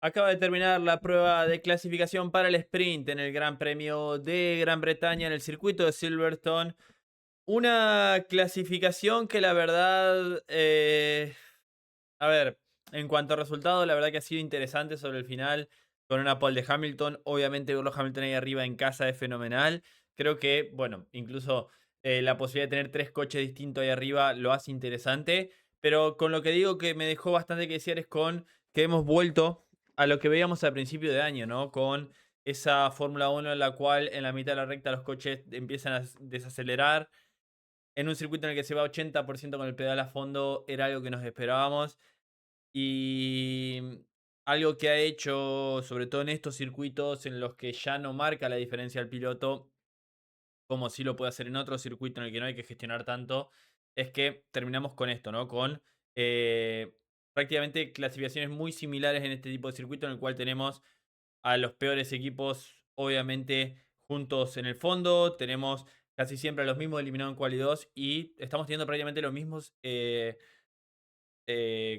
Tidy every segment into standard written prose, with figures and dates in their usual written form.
Acaba de terminar la prueba de clasificación para el sprint en el Gran Premio de Gran Bretaña en el circuito de Silverstone. Una clasificación que la verdad, a ver, en cuanto a resultado, la verdad que ha sido interesante sobre el final con una pole de Hamilton. Obviamente verlo Hamilton ahí arriba en casa es fenomenal. Creo que, bueno, incluso la posibilidad de tener tres coches distintos ahí arriba lo hace interesante. Pero con lo que digo que me dejó bastante que desear es con que hemos vuelto a lo que veíamos al principio de año, ¿no? Con esa Fórmula 1 en la cual en la mitad de la recta los coches empiezan a desacelerar. En un circuito en el que se va 80% con el pedal a fondo, era algo que nos esperábamos. Y algo que ha hecho, sobre todo en estos circuitos en los que ya no marca la diferencia el piloto, como sí lo puede hacer en otro circuito en el que no hay que gestionar tanto, es que terminamos con esto, ¿no? Con eh, prácticamente clasificaciones muy similares en este tipo de circuito, en el cual tenemos a los peores equipos, obviamente, juntos en el fondo. Tenemos casi siempre a los mismos eliminados en Quali 2 y estamos teniendo prácticamente los mismos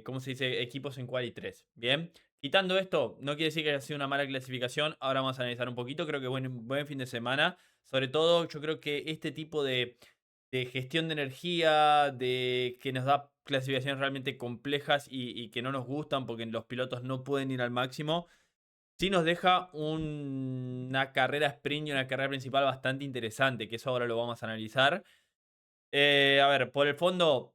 ¿cómo se dice? Equipos en Quali 3. Bien. Quitando esto, no quiere decir que haya sido una mala clasificación. Ahora vamos a analizar un poquito. Creo que buen fin de semana. Sobre todo, yo creo que este tipo de gestión de energía, de que nos da clasificaciones realmente complejas y que no nos gustan porque los pilotos no pueden ir al máximo, sí nos deja una carrera sprint y una carrera principal bastante interesante, que eso ahora lo vamos a analizar. A ver, por el fondo,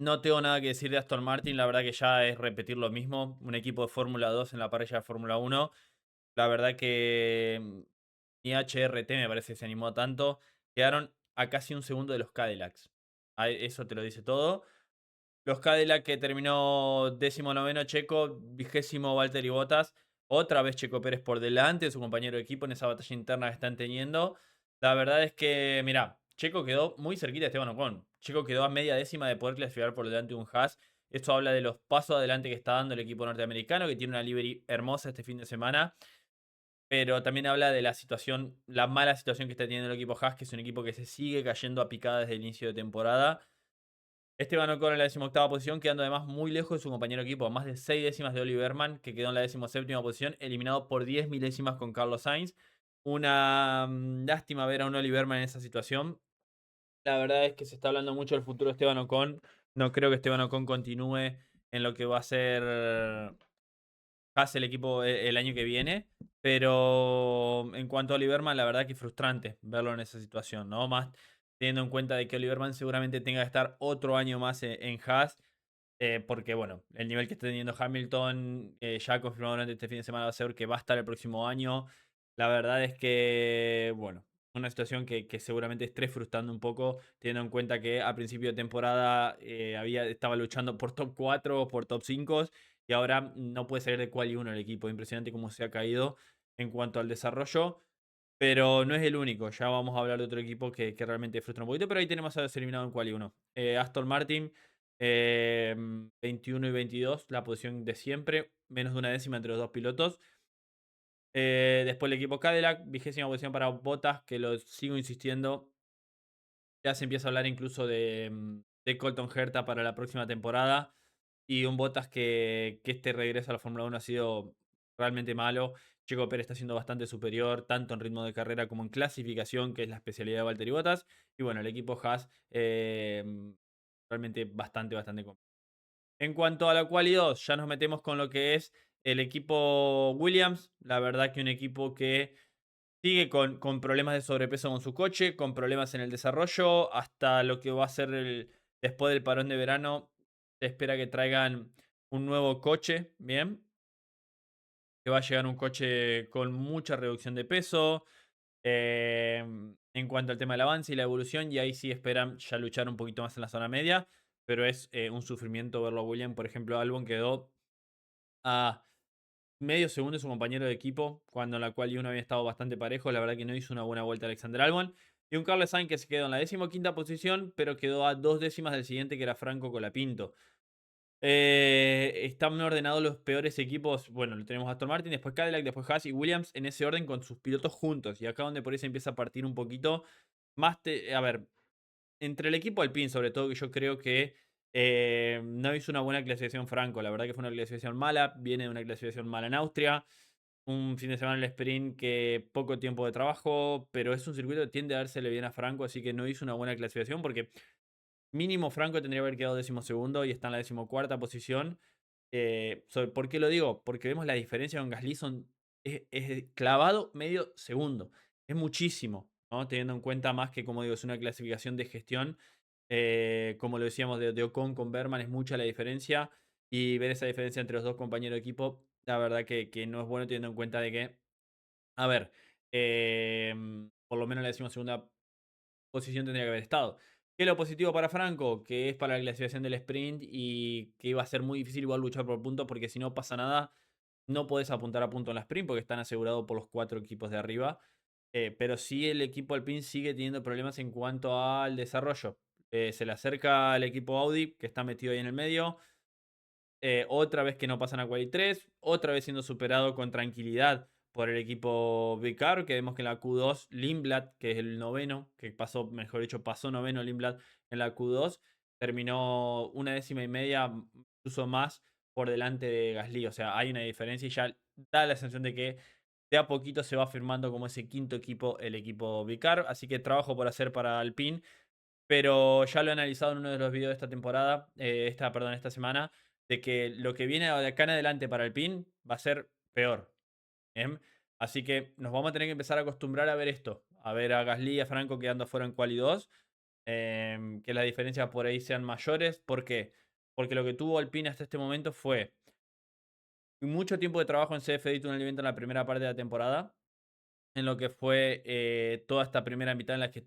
no tengo nada que decir de Aston Martin, la verdad que ya es repetir lo mismo. Un equipo de Fórmula 2 en la parrilla de Fórmula 1. La verdad que ni HRT me parece que se animó tanto. Quedaron a casi un segundo de los Cadillacs. Eso te lo dice todo. Los Cadillacs que terminó 19º Checo, 20º Valtteri Bottas. Otra vez Checo Pérez por delante de su compañero de equipo en esa batalla interna que están teniendo. La verdad es que, mira, Checo quedó muy cerquita de Esteban Ocon. Checo quedó a media décima de poder clasificar por delante de un Haas. Esto habla de los pasos adelante que está dando el equipo norteamericano, que tiene una livery hermosa este fin de semana. Pero también habla de la situación, la mala situación que está teniendo el equipo Haas, que es un equipo que se sigue cayendo a picada desde el inicio de temporada. Esteban Ocon en la 18ª posición, quedando además muy lejos de su compañero de equipo, a más de 6 décimas de Oliver Mann, que quedó en la 17ª posición, eliminado por 10 milésimas con Carlos Sainz. Una lástima ver a un Oliver Mann en esa situación. La verdad es que se está hablando mucho del futuro de Esteban Ocon. No creo que Esteban Ocon continúe en lo que va a ser Haas el equipo el año que viene. Pero en cuanto a Oliverman, la verdad que es frustrante verlo en esa situación, ¿no? Más teniendo en cuenta de que Oliverman seguramente tenga que estar otro año más en Haas. Porque, bueno, el nivel que está teniendo Hamilton ya confirmado durante este fin de semana va a ser que va a estar el próximo año. La verdad es que, bueno, una situación que seguramente esté frustrando un poco, teniendo en cuenta que a principio de temporada estaba luchando por top 4 o por top 5 y ahora no puede salir de quali 1 el equipo. Impresionante cómo se ha caído en cuanto al desarrollo. Pero no es el único. Ya vamos a hablar de otro equipo que realmente frustra un poquito. Pero ahí tenemos a los eliminados en quali 1. Aston Martin, 21 y 22, la posición de siempre. Menos de una décima entre los dos pilotos. Después el equipo Cadillac, 20ª posición para Bottas, que lo sigo insistiendo. Ya se empieza a hablar incluso de Colton Herta para la próxima temporada. Y un Bottas que este regreso a la Fórmula 1 ha sido realmente malo. Checo Pérez está siendo bastante superior, tanto en ritmo de carrera como en clasificación, que es la especialidad de Valtteri Bottas. Y bueno, el equipo Haas realmente bastante complicado. En cuanto a la quali 2, ya nos metemos con lo que es el equipo Williams. La verdad que un equipo que sigue con problemas de sobrepeso con su coche, con problemas en el desarrollo, hasta lo que va a ser después del parón de verano. Se espera que traigan un nuevo coche, bien, que va a llegar un coche con mucha reducción de peso. En cuanto al tema del avance y la evolución, y ahí sí esperan ya luchar un poquito más en la zona media, pero es un sufrimiento verlo a William. Por ejemplo, Albon quedó a medio segundo de su compañero de equipo, cuando en la cual uno había estado bastante parejo. La verdad que no hizo una buena vuelta Alexander Albon. Y un Carlos Sainz que se quedó en la 15ª posición, pero quedó a 2 décimas del siguiente, que era Franco Colapinto. Están ordenados los peores equipos. Bueno, lo tenemos Aston Martin, después Cadillac, después Haas y Williams en ese orden con sus pilotos juntos. Y acá donde por ahí se empieza a partir un poquito más. A ver, entre el equipo Alpine, sobre todo, que yo creo que No hizo una buena clasificación Franco, la verdad que fue una clasificación mala, viene de una clasificación mala en Austria, un fin de semana en el sprint que poco tiempo de trabajo, pero es un circuito que tiende a dársele bien a Franco, así que no hizo una buena clasificación porque mínimo Franco tendría que haber quedado 12.º y está en la 14ª posición. ¿Por qué lo digo? Porque vemos la diferencia con Gasly, es clavado medio segundo. Es muchísimo, ¿no? Teniendo en cuenta más que, como digo, es una clasificación de gestión. Como lo decíamos de Ocon con Berman, es mucha la diferencia. Y ver esa diferencia entre los dos compañeros de equipo, la verdad que no es bueno teniendo en cuenta de que, a ver, por lo menos en la 12ª posición tendría que haber estado. ¿Qué es lo positivo para Franco? Que es para la clasificación del sprint y que iba a ser muy difícil igual luchar por puntos porque si no pasa nada, no podés apuntar a punto en la sprint porque están asegurados por los 4 equipos de arriba. Pero sí el equipo Alpine sigue teniendo problemas en cuanto al desarrollo. Se le acerca al equipo Audi que está metido ahí en el medio. Otra vez que no pasan a Quali 3, otra vez siendo superado con tranquilidad por el equipo Vicar, que vemos que en la Q2 Lindblad, que es el noveno, que pasó, mejor dicho, pasó noveno Lindblad en la Q2, terminó 1,5 décimas, incluso más por delante de Gasly. O sea, hay una diferencia y ya da la sensación de que de a poquito se va firmando como ese quinto equipo, el equipo Vicar. Así que trabajo por hacer para Alpine, pero ya lo he analizado en uno de los videos de esta temporada, esta semana, de que lo que viene de acá en adelante para el PIN va a ser peor. ¿Bien? Así que nos vamos a tener que empezar a acostumbrar a ver esto. A ver a Gasly y a Franco quedando fuera en Quali 2. Que las diferencias por ahí sean mayores. ¿Por qué? Porque lo que tuvo Alpine hasta este momento fue mucho tiempo de trabajo en CFD y Evento en la primera parte de la temporada, en lo que fue toda esta primera mitad en la que,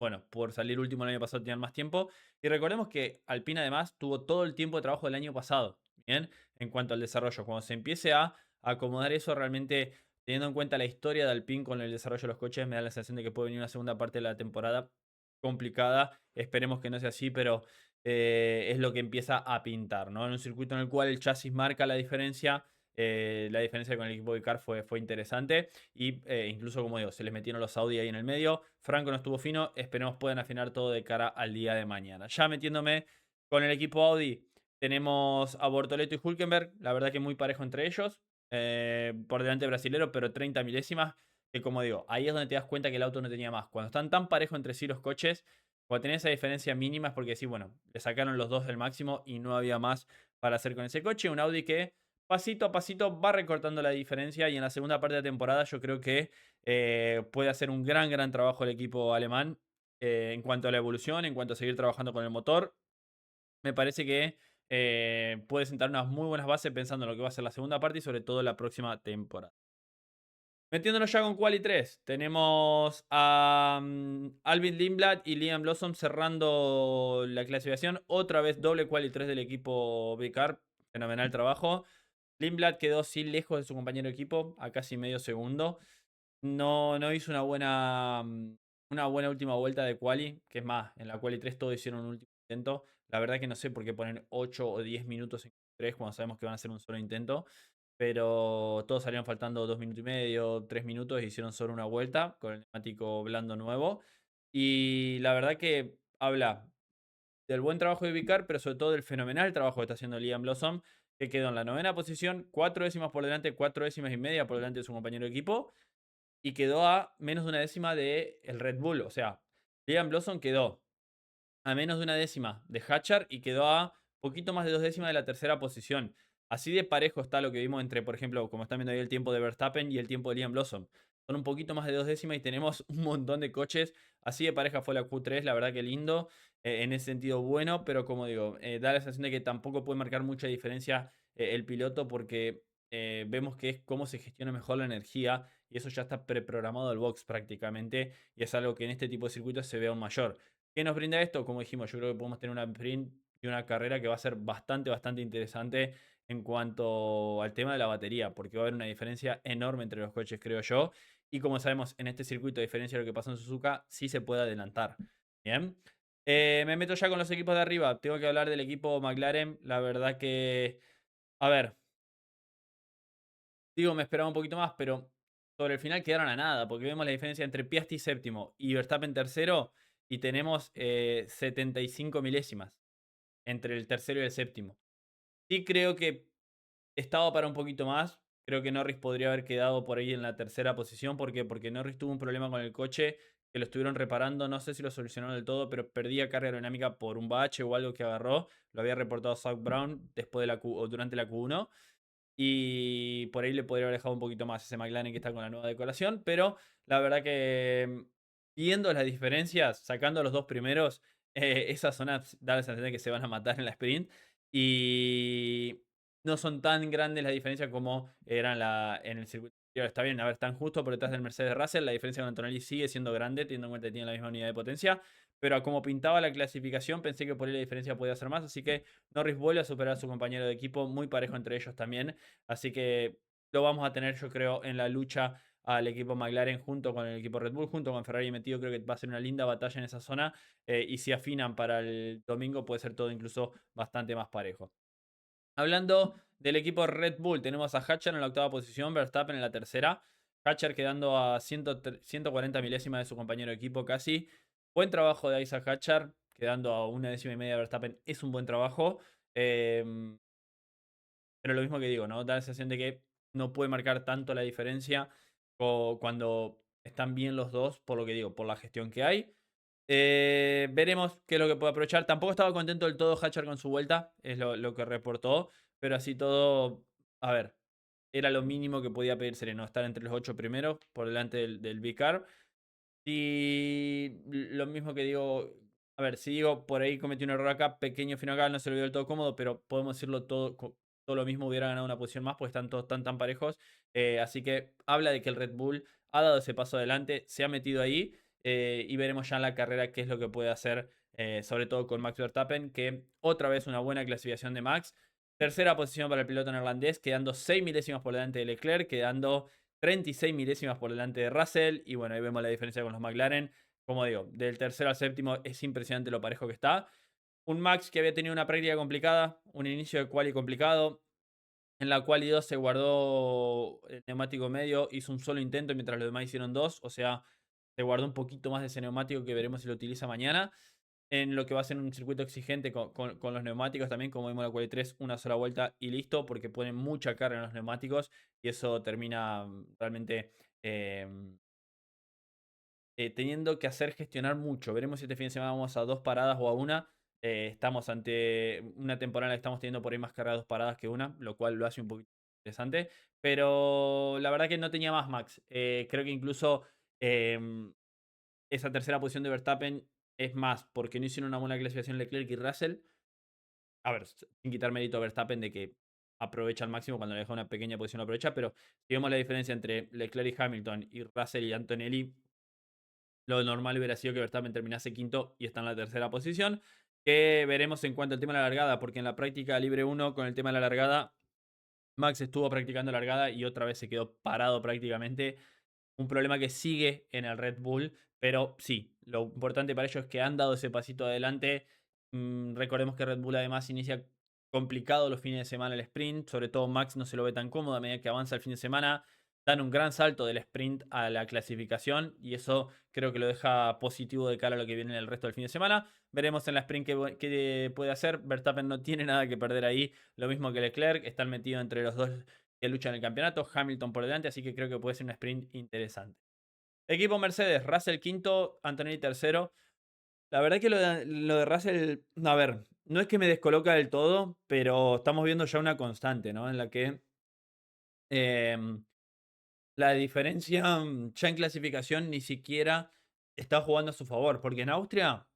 bueno, por salir último el año pasado tenían más tiempo. Y recordemos que Alpine además tuvo todo el tiempo de trabajo del año pasado, ¿bien? En cuanto al desarrollo. Cuando se empiece a acomodar eso, realmente teniendo en cuenta la historia de Alpine con el desarrollo de los coches, me da la sensación de que puede venir una segunda parte de la temporada complicada. Esperemos que no sea así, pero es lo que empieza a pintar, ¿no? En un circuito en el cual el chasis marca la diferencia con el equipo de Car fue interesante. Y incluso, como digo, se les metieron los Audi ahí en el medio. Franco no estuvo fino. Esperemos puedan afinar todo de cara al día de mañana. Ya metiéndome con el equipo Audi, tenemos a Bortoleto y Hülkenberg. La verdad que muy parejo entre ellos. Por delante brasilero, pero 30 milésimas. Que como digo, ahí es donde te das cuenta que el auto no tenía más. Cuando están tan parejos entre sí los coches, cuando tenés esa diferencia mínima es porque sí, bueno, le sacaron los dos del máximo y no había más para hacer con ese coche. Un Audi que pasito a pasito va recortando la diferencia y en la segunda parte de la temporada yo creo que puede hacer un gran trabajo el equipo alemán en cuanto a la evolución, en cuanto a seguir trabajando con el motor. Me parece que puede sentar unas muy buenas bases pensando en lo que va a ser la segunda parte y sobre todo la próxima temporada. Metiéndonos ya con Quali 3, tenemos a Alvin Lindblad y Liam Blossom cerrando la clasificación. Otra vez doble Quali 3 del equipo Vicar. Fenomenal trabajo. Lindblad quedó sí lejos de su compañero de equipo, a casi medio segundo. No hizo una buena última vuelta de quali, que es más, en la quali 3 todos hicieron un último intento. La verdad que no sé por qué poner 8 o 10 minutos en 3 cuando sabemos que van a hacer un solo intento. Pero todos salieron faltando 2 minutos y medio, 3 minutos, e hicieron solo una vuelta con el neumático blando nuevo. Y la verdad que habla del buen trabajo de Vicar, pero sobre todo del fenomenal trabajo que está haciendo Liam Blossom, que quedó en la 9ª posición, 4 décimas por delante, 4 décimas y media por delante de su compañero de equipo, y quedó a menos de una décima de el Red Bull. O sea, Liam Blossom quedó a menos de una décima de Hatchar y quedó a poquito más de 2 décimas de la tercera posición. Así de parejo está lo que vimos entre, por ejemplo, como están viendo ahí el tiempo de Verstappen y el tiempo de Liam Blossom. Son un poquito más de 2 décimas y tenemos un montón de coches. Así de pareja fue la Q3, la verdad que lindo. En ese sentido bueno, pero como digo, da la sensación de que tampoco puede marcar mucha diferencia el piloto porque vemos que es cómo se gestiona mejor la energía y eso ya está preprogramado al box prácticamente y es algo que en este tipo de circuitos se ve aún mayor. ¿Qué nos brinda esto? Como dijimos, yo creo que podemos tener una sprint y una carrera que va a ser bastante interesante en cuanto al tema de la batería, porque va a haber una diferencia enorme entre los coches, creo yo. Y como sabemos, en este circuito, a diferencia de lo que pasó en Suzuka, sí se puede adelantar. Bien. Me meto ya con los equipos de arriba. Tengo que hablar del equipo McLaren. La verdad que, a ver, digo, me esperaba un poquito más, pero sobre el final quedaron a nada, porque vemos la diferencia entre Piastri séptimo y Verstappen tercero y tenemos 75 milésimas. entre el tercero y el séptimo. Sí creo que estaba para un poquito más. Creo que Norris podría haber quedado por ahí en la tercera posición. ¿Por qué? Porque Norris tuvo un problema con el coche que lo estuvieron reparando. No sé si lo solucionaron del todo, pero perdía carga aerodinámica por un bache o algo que agarró. Lo había reportado Zak Brown después de la Q, o durante la Q1. Y por ahí le podría haber dejado un poquito más ese McLaren que está con la nueva decoración. Pero la verdad que viendo las diferencias, sacando a los dos primeros, esa zona da la sensación de que se van a matar en la sprint. Y no son tan grandes las diferencias como eran en el circuito anterior. Está bien, a ver, están justo por detrás del Mercedes Russell. La diferencia con Antonelli sigue siendo grande, teniendo en cuenta que tienen la misma unidad de potencia. Pero a como pintaba la clasificación, pensé que por ahí la diferencia podía ser más. Así que Norris vuelve a superar a su compañero de equipo, muy parejo entre ellos también. Así que lo vamos a tener, yo creo, en la lucha al equipo McLaren junto con el equipo Red Bull, junto con Ferrari metido. Creo que va a ser una linda batalla en esa zona. Y si afinan para el domingo, puede ser todo incluso bastante más parejo. Hablando del equipo Red Bull, tenemos a Hatcher en la octava posición, Verstappen en la tercera. Hatcher quedando a 140 milésimas de su compañero de equipo casi. Buen trabajo de Isaac Hatcher, quedando a una décima y media de Verstappen. Es un buen trabajo. Em, pero lo mismo que digo, ¿no? Da la sensación de que no puede marcar tanto la diferencia cuando están bien los dos, por lo que digo, por la gestión que hay. Veremos qué es lo que puede aprovechar. Tampoco estaba contento del todo Hatcher con su vuelta, es lo que reportó. Pero así todo, a ver, era lo mínimo que podía pedirse, ¿no? Estar entre los 8 primeros, por delante del Big Car. Y lo mismo que digo, a ver, si digo por ahí cometí un error acá, pequeño final acá, no se lo vio del todo cómodo, pero podemos decirlo todo lo mismo, hubiera ganado una posición más, porque están todos tan parejos. Así que habla de que el Red Bull ha dado ese paso adelante, se ha metido ahí, y veremos ya en la carrera qué es lo que puede hacer, sobre todo con Max Verstappen, que otra vez una buena clasificación de Max. Tercera posición para el piloto neerlandés, quedando 6 milésimas por delante de Leclerc, quedando 36 milésimas por delante de Russell. Y bueno, ahí vemos la diferencia con los McLaren. Como digo, del tercero al séptimo es impresionante lo parejo que está. Un Max que había tenido una práctica complicada, un inicio de quali complicado. En la quali 2 se guardó el neumático medio, hizo un solo intento mientras los demás hicieron dos. O sea, se guardó un poquito más de ese neumático que veremos si lo utiliza mañana. En lo que va a ser un circuito exigente con los neumáticos también, como vimos en la quali 3, una sola vuelta y listo, porque ponen mucha carga en los neumáticos y eso termina realmente eh, teniendo que hacer gestionar mucho. Veremos si este fin de semana vamos a dos paradas o a una. Estamos ante una temporada en la que estamos teniendo por ahí más carga de dos paradas que una, lo cual lo hace un poquito interesante. Pero la verdad que no tenía más Max. Creo que incluso esa tercera posición de Verstappen es más porque no hicieron una buena clasificación Leclerc y Russell. A ver, sin quitar mérito a Verstappen de que aprovecha al máximo cuando le deja una pequeña posición, lo aprovecha. Pero si vemos la diferencia entre Leclerc y Hamilton y Russell y Antonelli, lo normal hubiera sido que Verstappen terminase quinto y está en la tercera posición. Que veremos en cuanto al tema de la largada, porque en la práctica libre 1, con el tema de la largada, Max estuvo practicando largada y otra vez se quedó parado prácticamente. Un problema que sigue en el Red Bull, pero sí, lo importante para ellos es que han dado ese pasito adelante. Recordemos que Red Bull además inicia complicado los fines de semana el sprint, sobre todo Max no se lo ve tan cómodo a medida que avanza el fin de semana. Dan un gran salto del sprint a la clasificación y eso creo que lo deja positivo de cara a lo que viene en el resto del fin de semana. Veremos en la sprint qué puede hacer. Verstappen no tiene nada que perder ahí, lo mismo que Leclerc, están metidos entre los dos que luchan el campeonato, Hamilton por delante, así que creo que puede ser un sprint interesante. Equipo Mercedes, Russell quinto, Antonelli tercero. La verdad que lo de Russell, a ver, no es que me descoloca del todo, pero estamos viendo ya una constante, ¿no? En la que em, la diferencia ya en clasificación ni siquiera está jugando a su favor, porque en Austria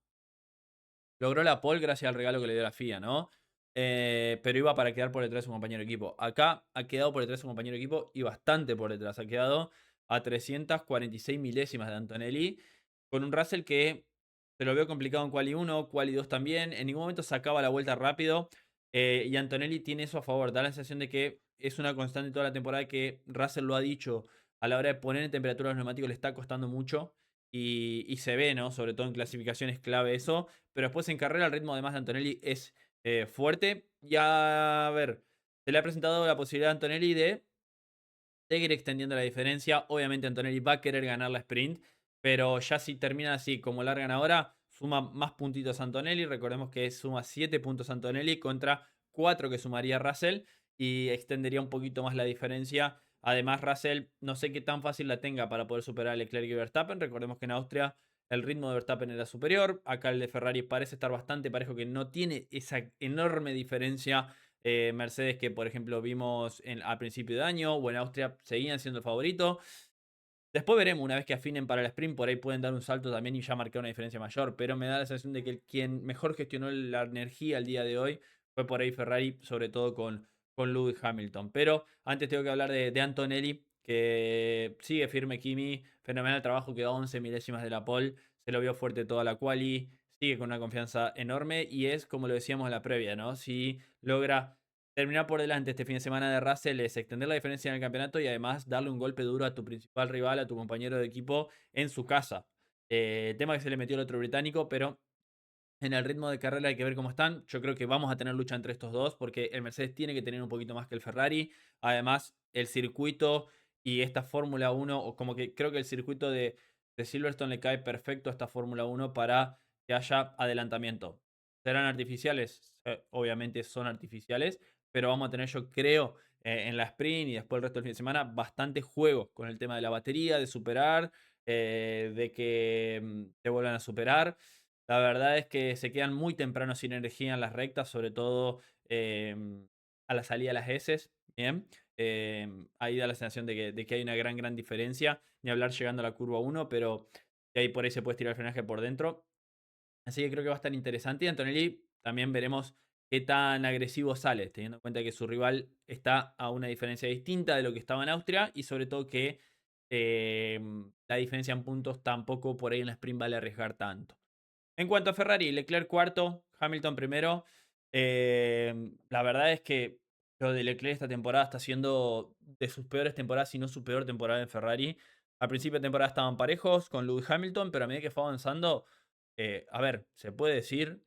logró la pole gracias al regalo que le dio la FIA, ¿no? Pero iba para quedar por detrás de su compañero de equipo. Acá ha quedado por detrás de su compañero de equipo y bastante por detrás. Ha quedado a 346 milésimas de Antonelli, con un Russell que se lo veo complicado en Quali 1, Quali 2 también. En ningún momento sacaba la vuelta rápido. Y Antonelli tiene eso a favor. Da la sensación de que es una constante toda la temporada, que Russell lo ha dicho, a la hora de poner en temperatura los neumáticos le está costando mucho. Y se ve, ¿no? Sobre todo en clasificaciones clave eso. Pero después en carrera el ritmo además de Antonelli es fuerte. Y a ver, se le ha presentado la posibilidad a Antonelli de seguir extendiendo la diferencia. Obviamente Antonelli va a querer ganar la sprint, pero ya si termina así como largan ahora, suma más puntitos Antonelli. Recordemos que suma 7 puntos Antonelli contra 4 que sumaría Russell y extendería un poquito más la diferencia. Además, Russell no sé qué tan fácil la tenga para poder superar a Leclerc y Verstappen. Recordemos que en Austria el ritmo de Verstappen era superior. Acá el de Ferrari parece estar bastante parejo, que no tiene esa enorme diferencia. Mercedes que por ejemplo vimos a principio de año o en Austria seguían siendo el favorito. Después veremos, una vez que afinen para el sprint, por ahí pueden dar un salto también y ya marcar una diferencia mayor. Pero me da la sensación de que quien mejor gestionó la energía al día de hoy fue por ahí Ferrari, sobre todo con Lewis Hamilton. Pero antes tengo que hablar de Antonelli, que sigue firme Kimi, fenomenal trabajo, quedó 11 milésimas de la pole, se lo vio fuerte toda la quali, sigue con una confianza enorme y es como lo decíamos en la previa, ¿no? Si logra terminar por delante este fin de semana de Russell es extender la diferencia en el campeonato y además darle un golpe duro a tu principal rival, a tu compañero de equipo en su casa. Tema que se le metió el otro británico, pero en el ritmo de carrera hay que ver cómo están. Yo creo que vamos a tener lucha entre estos dos porque el Mercedes tiene que tener un poquito más que el Ferrari. Además, el circuito y esta Fórmula 1, o como que creo que el circuito de Silverstone le cae perfecto a esta Fórmula 1 para que haya adelantamiento. ¿Serán artificiales? Obviamente son artificiales, pero vamos a tener, yo creo, en la sprint y después el resto del fin de semana, bastante juego con el tema de la batería, de superar, de que te vuelvan a superar. La verdad es que se quedan muy temprano sin energía en las rectas, sobre todo a la salida de las S. Bien. Ahí da la sensación de que hay una gran diferencia. Ni hablar llegando a la curva 1, pero de ahí por ahí se puede tirar el frenaje por dentro. Así que creo que va a estar interesante. Y Antonelli también veremos qué tan agresivo sale, teniendo en cuenta que su rival está a una diferencia distinta de lo que estaba en Austria y sobre todo que la diferencia en puntos tampoco por ahí en la sprint vale arriesgar tanto. En cuanto a Ferrari, Leclerc cuarto, Hamilton primero. La verdad es que lo de Leclerc esta temporada está siendo de sus peores temporadas, si no su peor temporada en Ferrari. Al principio de temporada estaban parejos con Lewis Hamilton, pero a medida que fue avanzando, a ver, se puede decir,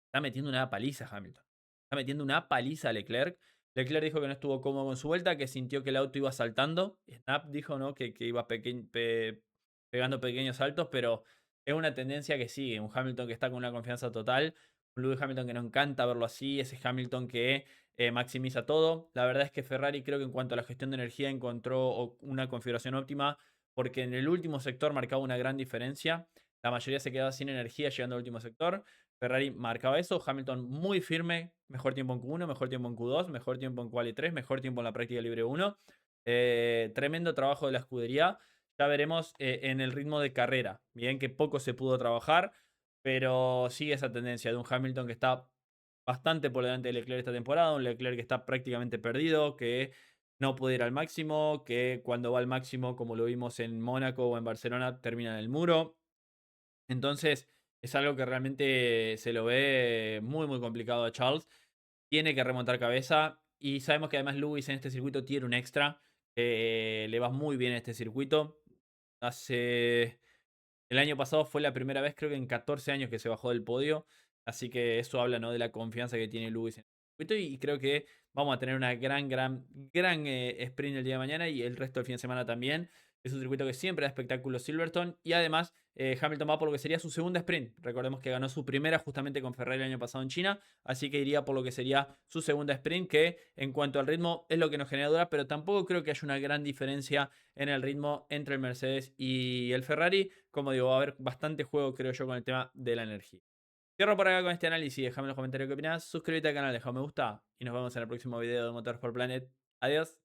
está metiendo una paliza Hamilton. Está metiendo una paliza a Leclerc. Leclerc dijo que no estuvo cómodo con su vuelta, que sintió que el auto iba saltando. Snap dijo, ¿no? Que iba pegando pequeños saltos, pero es una tendencia que sigue. Un Hamilton que está con una confianza total. Un Lewis Hamilton que no encanta verlo así. Ese Hamilton que maximiza todo. La verdad es que Ferrari creo que en cuanto a la gestión de energía encontró una configuración óptima, porque en el último sector marcaba una gran diferencia. La mayoría se quedaba sin energía llegando al último sector. Ferrari marcaba eso, Hamilton muy firme, mejor tiempo en Q1, mejor tiempo en Q2, mejor tiempo en Quali 3, mejor tiempo en la práctica libre 1. Tremendo trabajo de la escudería. Ya veremos en el ritmo de carrera. Bien que poco se pudo trabajar, pero sigue esa tendencia de un Hamilton que está bastante por delante de Leclerc esta temporada, un Leclerc que está prácticamente perdido, que no puede ir al máximo, que cuando va al máximo, como lo vimos en Mónaco o en Barcelona, termina en el muro. Entonces, es algo que realmente se lo ve muy complicado a Charles. Tiene que remontar cabeza. Y sabemos que además Lewis en este circuito tiene un extra. Le va muy bien este circuito. Hace. El año pasado fue la primera vez, creo que en 14 años, que se bajó del podio. Así que eso habla, ¿no?, de la confianza que tiene Lewis en el circuito. Y creo que vamos a tener una gran sprint el día de mañana y el resto del fin de semana también. Es un circuito que siempre da espectáculo Silverstone. Y además, Hamilton va por lo que sería su segunda sprint. Recordemos que ganó su primera justamente con Ferrari el año pasado en China. Así que iría por lo que sería su segunda sprint, que en cuanto al ritmo es lo que nos genera duda. Pero tampoco creo que haya una gran diferencia en el ritmo entre el Mercedes y el Ferrari. Como digo, va a haber bastante juego, creo yo, con el tema de la energía. Cierro por acá con este análisis. Déjame en los comentarios qué opinas. Suscríbete al canal, deja un me gusta. Y nos vemos en el próximo video de Motorsport Planet. Adiós.